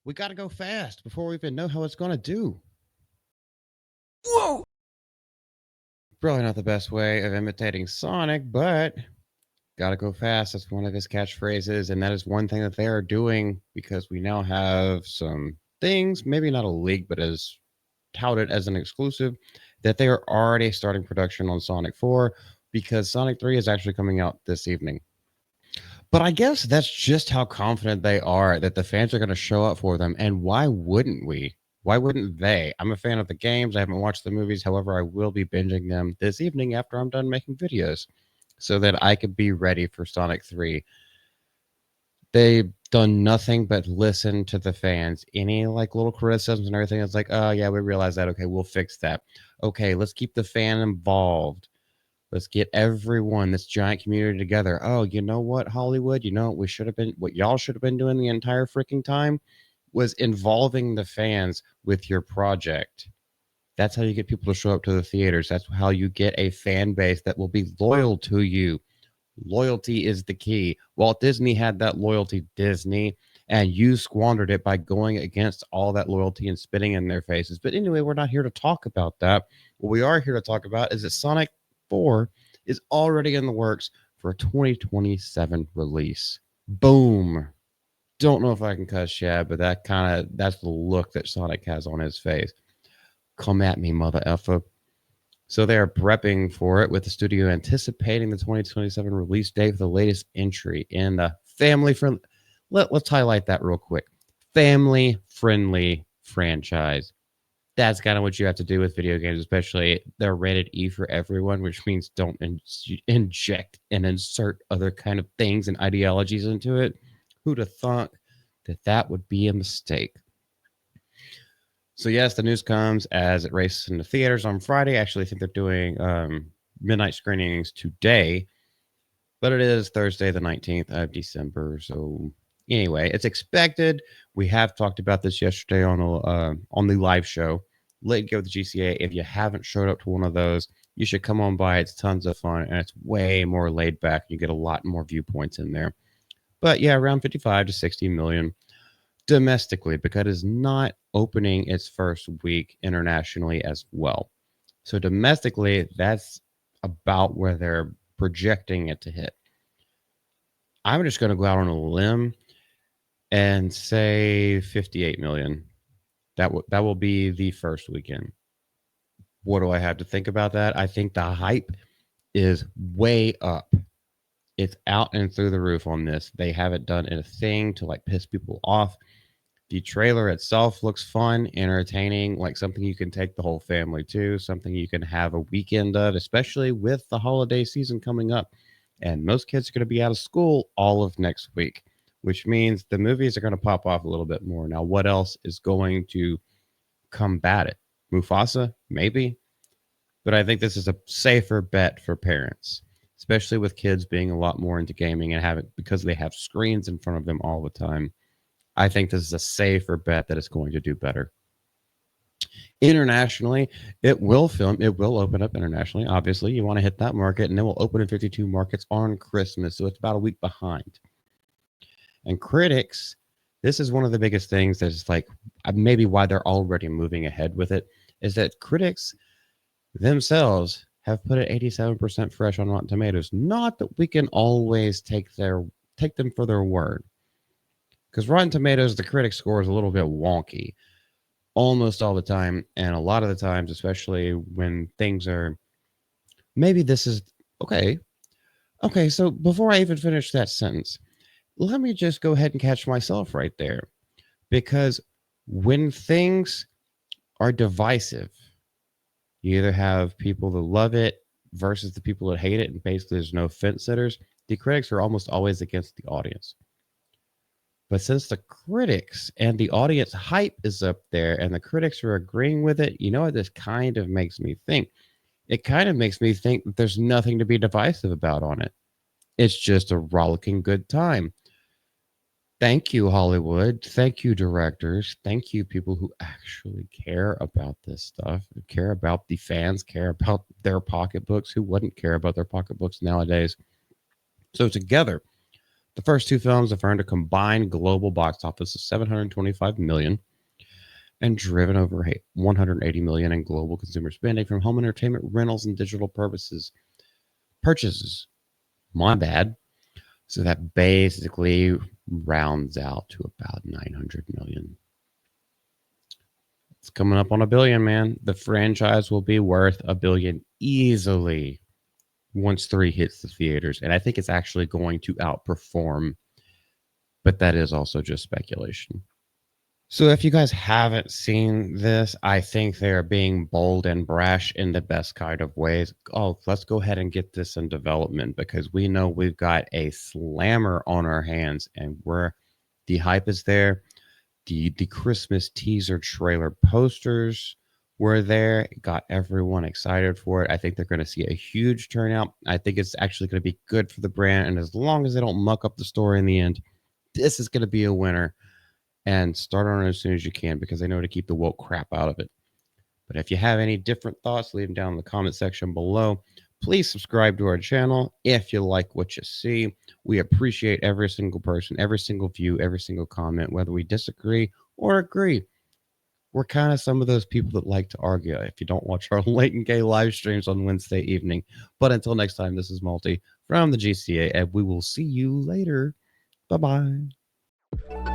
We got to go fast before we even know how it's going to do. Whoa! Probably not the best way of imitating Sonic, but gotta go fast. That's one of his catchphrases, and that is one thing that they are doing because we now have some things, maybe not a leak, but as touted as an exclusive, that they are already starting production on Sonic 4 because Sonic 3 is actually coming out this evening. But I guess that's just how confident they are that the fans are going to show up for them. And why wouldn't we? Why wouldn't they? I'm a fan of the games. I haven't watched the movies. However, I will be binging them this evening after I'm done making videos so that I could be ready for Sonic 3. They've done nothing but listen to the fans. Any like little criticisms and everything, it's like, oh, yeah, we realize that. Okay, we'll fix that. Okay, let's keep the fan involved. Let's get everyone, this giant community together. Oh, you know what, Hollywood? You know what we should have been, what y'all should have been doing the entire freaking time was involving the fans with your project. That's how you get people to show up to the theaters. That's how you get a fan base that will be loyal to you. Loyalty is the key. Walt Disney had that loyalty, Disney, and you squandered it by going against all that loyalty and spitting in their faces. But anyway, we're not here to talk about that. What we are here to talk about is that Sonic 4 is already in the works for a 2027 release. Boom. Don't know if I can cuss Shad, but that's the look that Sonic has on his face. Come at me, mother effer. So they are prepping for it with the studio anticipating the 2027 release date for the latest entry in the family friendly. Let's highlight that real quick. Family friendly franchise. That's kind of what you have to do with video games, especially they're rated E for everyone, which means don't inject and insert other kind of things and ideologies into it. Who'd have thought that that would be a mistake? So yes, the news comes as it races into theaters on Friday. Actually, I think they're doing midnight screenings today, but it is Thursday, the 19th of December. So anyway, it's expected. We have talked about this yesterday on the live show. Let Go with the GCA. If you haven't showed up to one of those, you should come on by. It's tons of fun and it's way more laid back. You get a lot more viewpoints in there. But yeah, around 55 to 60 million domestically because it is not opening its first week internationally as well. So domestically, that's about where they're projecting it to hit. I'm just going to go out on a limb and say 58 million. That will be the first weekend. What do I have to think about that? I think the hype is way up. It's out and through the roof on this. They haven't done a thing to like piss people off. The trailer itself looks fun, entertaining, like something you can take the whole family to, something you can have a weekend of, especially with the holiday season coming up. And most kids are going to be out of school all of next week, which means the movies are going to pop off a little bit more. Now, what else is going to combat it? Mufasa? Maybe. But I think this is a safer bet for parents, especially with kids being a lot more into gaming and having because they have screens in front of them all the time. I think this is a safer bet that it's going to do better. Internationally, it will open up internationally. Obviously, you want to hit that market, and it will open in 52 markets on Christmas. So it's about a week behind. And critics, this is one of the biggest things that's like maybe why they're already moving ahead with it, is that critics themselves have put it 87% fresh on Rotten Tomatoes. Not that we can always take them for their word. Because Rotten Tomatoes, the critic score is a little bit wonky almost all the time. And a lot of the times, especially when things are maybe this is okay. Okay, so before I even finish that sentence, let me just go ahead and catch myself right there. Because when things are divisive, you either have people that love it versus the people that hate it, and basically there's no fence sitters. The critics are almost always against the audience. But since the critics and the audience hype is up there and the critics are agreeing with it, you know what this kind of makes me think? It kind of makes me think that there's nothing to be divisive about on it. It's just a rollicking good time. Thank you, Hollywood. Thank you, directors. Thank you, people who actually care about this stuff, care about the fans, care about their pocketbooks. Who wouldn't care about their pocketbooks nowadays? So, together, The first two films have earned a combined global box office of 725 million and driven over 180 million in global consumer spending from home entertainment rentals and digital purchases. My bad. So that basically rounds out to about 900 million. It's coming up on $1 billion, man. The franchise will be worth $1 billion easily once 3 hits the theaters. And I think it's actually going to outperform, but that is also just speculation. So if you guys haven't seen this, I think they're being bold and brash in the best kind of ways. Oh, let's go ahead and get this in development because we know we've got a slammer on our hands and the hype is there. The Christmas teaser trailer posters were there, got everyone excited for it. I think they're going to see a huge turnout. I think it's actually going to be good for the brand. And as long as they don't muck up the story in the end, this is going to be a winner. And start on it as soon as you can because they know to keep the woke crap out of it. But if you have any different thoughts, leave them down in the comment section below. Please subscribe to our channel if you like what you see. We appreciate every single person, every single view, every single comment, whether we disagree or agree. We're kind of some of those people that like to argue if you don't watch our late and gay live streams on Wednesday evening. But until next time, this is Multi from the GCA, and we will see you later. Bye-bye.